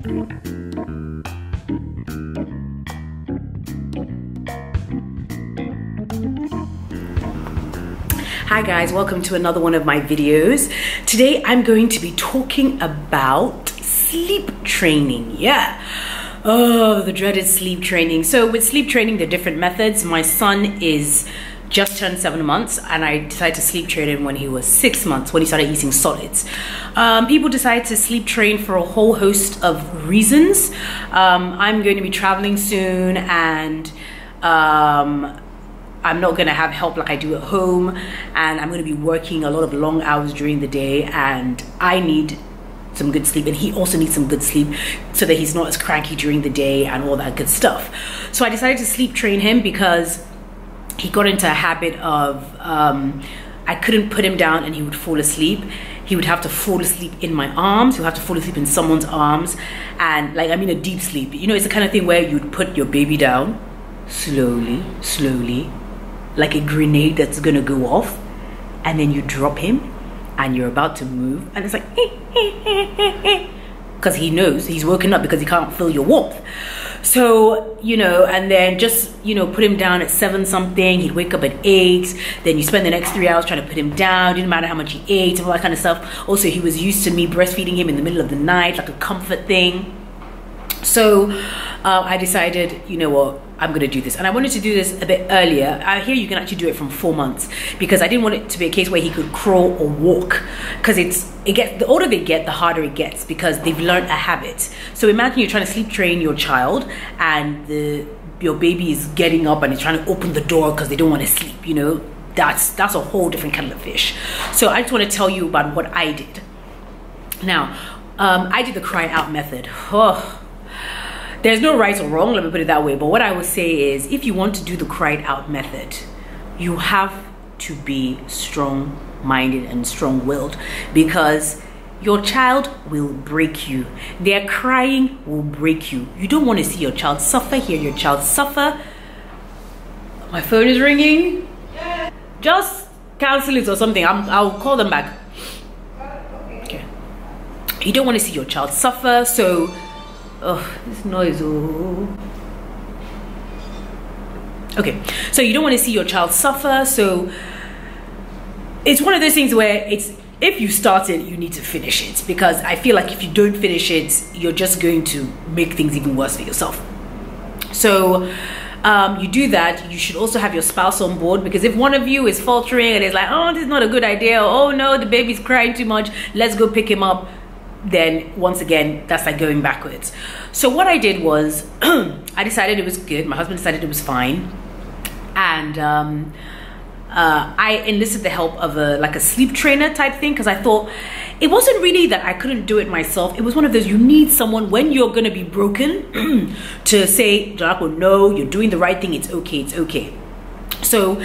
Hi guys, welcome to another one of my videos. Today I'm going to be talking about sleep training. Yeah. Oh, the dreaded sleep training. So with sleep training, there are different methods. My son is just turned 7 months and I decided to sleep train him when he was 6 months, when he started eating solids. People decide to sleep train for a whole host of reasons. I'm going to be traveling soon and I'm not going to have help like I do at home, and I'm going to be working a lot of long hours during the day, and I need some good sleep, and he also needs some good sleep so that he's not as cranky during the day and all that good stuff. So I decided to sleep train him because he got into a habit of I couldn't put him down and he would fall asleep. He would have to fall asleep in my arms. He would have to fall asleep in someone's arms, and like, I mean, a deep sleep. You know, it's the kind of thing where you'd put your baby down slowly, like a grenade that's gonna go off, and then you drop him and you're about to move and it's like because he knows he's woken up because he can't feel your warmth. So, you know, and then just, you know, put him down at 7 something, he'd wake up at 8, then you spend the next 3 hours trying to put him down, didn't matter how much he ate and all that kind of stuff. Also, he was used to me breastfeeding him in the middle of the night, like a comfort thing. So I decided, you know what, I'm gonna do this, and I wanted to do this a bit earlier. Here you can actually do it from 4 months, because I didn't want it to be a case where he could crawl or walk, because the older they get, the harder it gets, because they've learned a habit. So imagine you're trying to sleep train your child, and your baby is getting up and is trying to open the door because they don't want to sleep. You know, that's a whole different kind of fish. So I just want to tell you about what I did. Now, I did the cry out method. Oh. There's no right or wrong, let me put it that way. But what I would say is, if you want to do the cried out method, you have to be strong-minded and strong-willed, because your child will break you. Their crying will break you. You don't want to see your child suffer, hear your child suffer. My phone is ringing. Just cancel it or something. I'll call them back. Okay. You don't want to see your child suffer, so this noise. Oh. Okay, so you don't want to see your child suffer, so it's one of those things where if you start it, you need to finish it, because I feel like if you don't finish it, you're just going to make things even worse for yourself. So you do that. You should also have your spouse on board, because if one of you is faltering and is like, oh, this is not a good idea, oh no, the baby's crying too much, let's go pick him up, then once again, that's like going backwards. So what I did was I decided it was good. My husband decided it was fine, and I enlisted the help of a sleep trainer type thing, because I thought it wasn't really that I couldn't do it myself. It was one of those, you need someone when you're gonna be broken to say, Dolapo, no, you're doing the right thing, it's okay, it's okay. So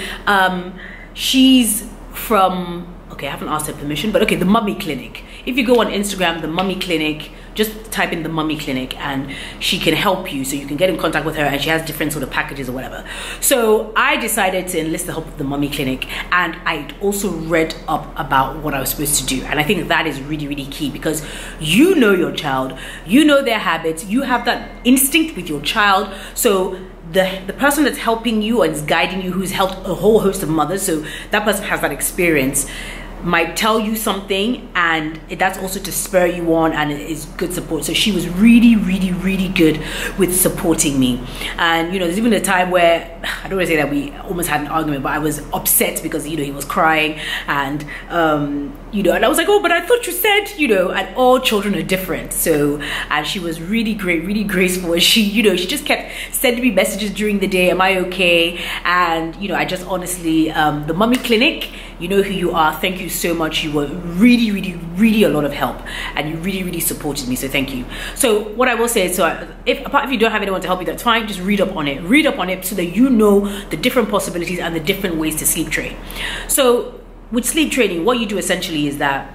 she's from, okay, I haven't asked her permission, but okay, the Mummy Clinic. If you go on Instagram, the Mummy Clinic, just type in the Mummy Clinic and she can help you. So you can get in contact with her, and she has different sort of packages or whatever. So I decided to enlist the help of the Mummy Clinic, and I also read up about what I was supposed to do. And I think that is really, really key, because you know your child, you know their habits, you have that instinct with your child. So the person that's helping you and is guiding you, who's helped a whole host of mothers, so that person has that experience, might tell you something, and that's also to spur you on, and it is good support. So she was really, really, really good with supporting me. And you know, there's even a time where, I don't want to say that we almost had an argument, but I was upset because, you know, he was crying, and you know, and I was like, oh, but I thought you said, you know, and all children are different. So, and she was really great, really graceful, and she, you know, she just kept sending me messages during the day, am I okay? And you know, I just honestly, the Mummy Clinic, you know who you are, thank you so much. You were really, really, really a lot of help, and you really, really supported me, so thank you. So what I will say is, so if you don't have anyone to help you, that's fine, just read up on it so that you know the different possibilities and the different ways to sleep train. So with sleep training, what you do essentially is that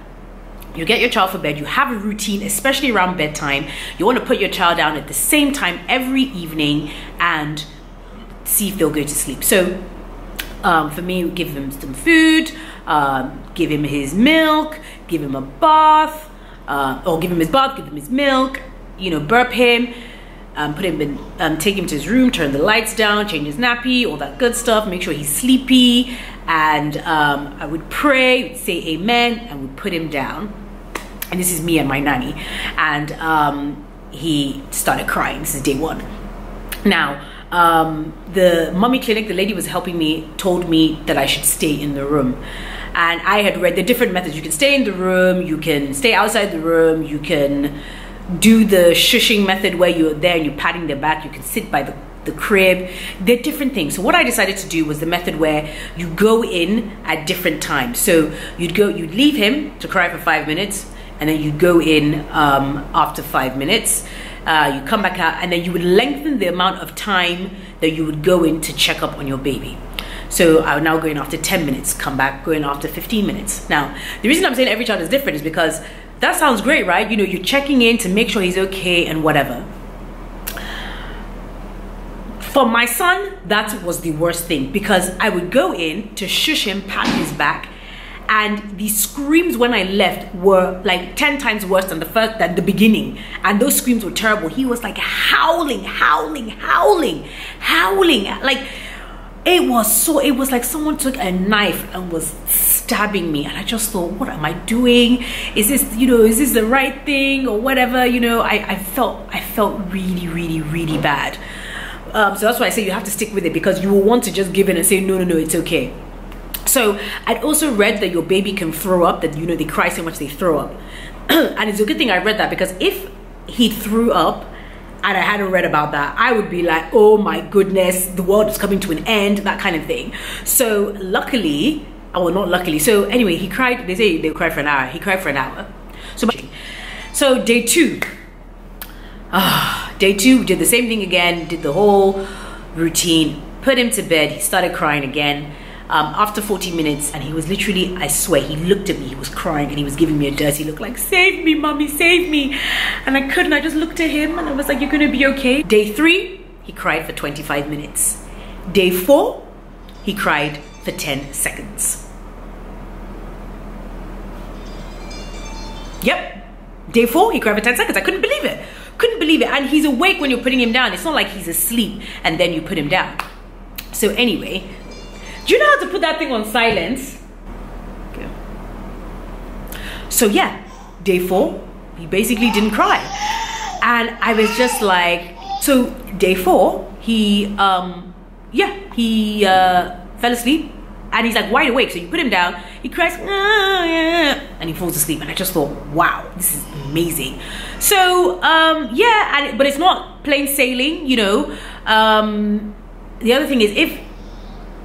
you get your child for bed, you have a routine, especially around bedtime. You want to put your child down at the same time every evening and see if they'll go to sleep. So for me, give him some food, give him his milk, give him a bath, or give him his bath, give him his milk, you know, burp him, put him in, take him to his room, turn the lights down, change his nappy, all that good stuff, make sure he's sleepy, and I would pray, say amen, and would put him down. And this is me and my nanny, and he started crying. This is day 1. Now, the mommy clinic, the lady was helping me, told me that I should stay in the room. And I had read the different methods. You can stay in the room, you can stay outside the room, you can do the shushing method where you're there and you're patting their back, you can sit by the crib. They're different things. So what I decided to do was the method where you go in at different times. So you'd leave him to cry for 5 minutes, and then you go in after 5 minutes. You come back out, and then you would lengthen the amount of time that you would go in to check up on your baby. So I would now go in after 10 minutes, come back, go in after 15 minutes. Now, the reason I'm saying every child is different is because that sounds great, right? You know, you're checking in to make sure he's okay and whatever. For my son, that was the worst thing, because I would go in to shush him, pat his back, and the screams when I left were like 10 times worse than the beginning. And those screams were terrible. He was like howling. Like it was like someone took a knife and was stabbing me. And I just thought, what am I doing? Is this the right thing or whatever? You know, I felt really bad. So that's why I say you have to stick with it, because you will want to just give in and say, no, it's okay. So I'd also read that your baby can throw up, that, you know, they cry so much they throw up. And it's a good thing I read that, because if he threw up and I hadn't read about that, I would be like, oh my goodness, the world is coming to an end, that kind of thing. So luckily, well, not luckily. So anyway, he cried. They say they'll cry for an hour. He cried for an hour. So day 2. Day 2, did the same thing again, did the whole routine, put him to bed. He started crying again. After 40 minutes, and he was literally, I swear, he looked at me, he was crying, and he was giving me a dirty look like, save me, mommy, save me. And I couldn't. I just looked at him and I was like, you're gonna be okay. Day 3, he cried for 25 minutes. Day 4, he cried for 10 seconds. Yep. Day 4, he cried for 10 seconds. I couldn't believe it. And he's awake when you're putting him down. It's not like he's asleep and then you put him down. So anyway, do you know how to put that thing on silence? Okay. So yeah, day 4, he basically didn't cry. And I was just like, so day 4, he fell asleep. And he's like wide awake. So you put him down, he cries, and he falls asleep. And I just thought, wow, this is amazing. So but it's not plain sailing, you know. The other thing is, if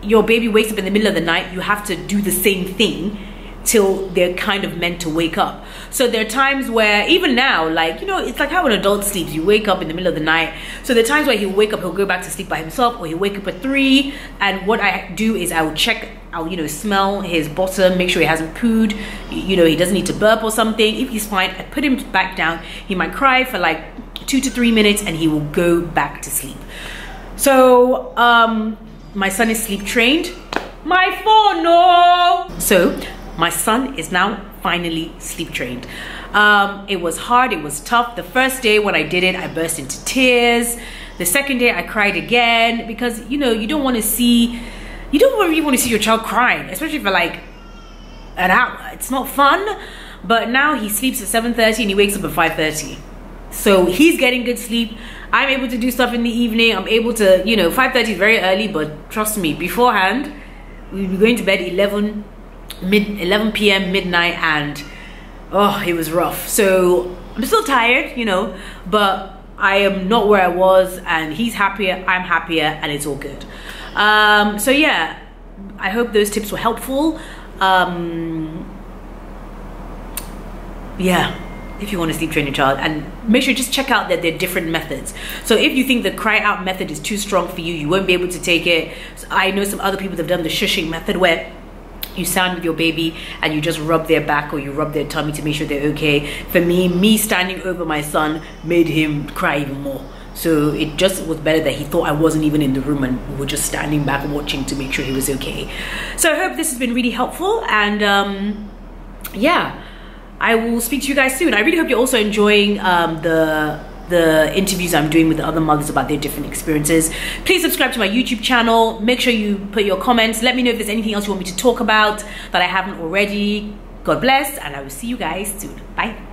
your baby wakes up in the middle of the night, you have to do the same thing till they're kind of meant to wake up. So there are times where, even now, like, you know, it's like how an adult sleeps. You wake up in the middle of the night. So there are times where he'll wake up, he'll go back to sleep by himself, or he'll wake up at 3. And what I do is I'll smell his bottom, make sure he hasn't pooed, you know, he doesn't need to burp or something. If he's fine, I put him back down. He might cry for like 2 to 3 minutes and he will go back to sleep. So, my son is sleep trained. My phone, no! So, my son is now finally sleep trained. It was hard, it was tough. The first day when I did it, I burst into tears. The second day I cried again, because, you know, you don't really want to see your child crying, especially for like an hour. It's not fun. But now he sleeps at 7:30 and he wakes up at 5:30. So he's getting good sleep. I'm able to do stuff in the evening. I'm able to, you know, 5:30 is very early, but trust me, beforehand, we'd be going to bed 11 p.m. midnight, and it was rough. So I'm still tired, you know, but I am not where I was, and he's happier, I'm happier, and it's all good. So yeah, I hope those tips were helpful. Yeah, if you want to sleep train your child, and make sure just check out that there are different methods. So if you think the cry out method is too strong for you, you won't be able to take it. So I know some other people that have done the shushing method, where you stand with your baby and you just rub their back or you rub their tummy to make sure they're okay. For me standing over my son made him cry even more. So it just was better that he thought I wasn't even in the room and we were just standing back watching to make sure he was okay. So I hope this has been really helpful, and yeah, I will speak to you guys soon. I really hope you're also enjoying the the interviews I'm doing with the other mothers about their different experiences. Please subscribe to my YouTube channel. Make sure you put your comments. Let me know if there's anything else you want me to talk about that I haven't already. God bless, and I will see you guys soon. Bye.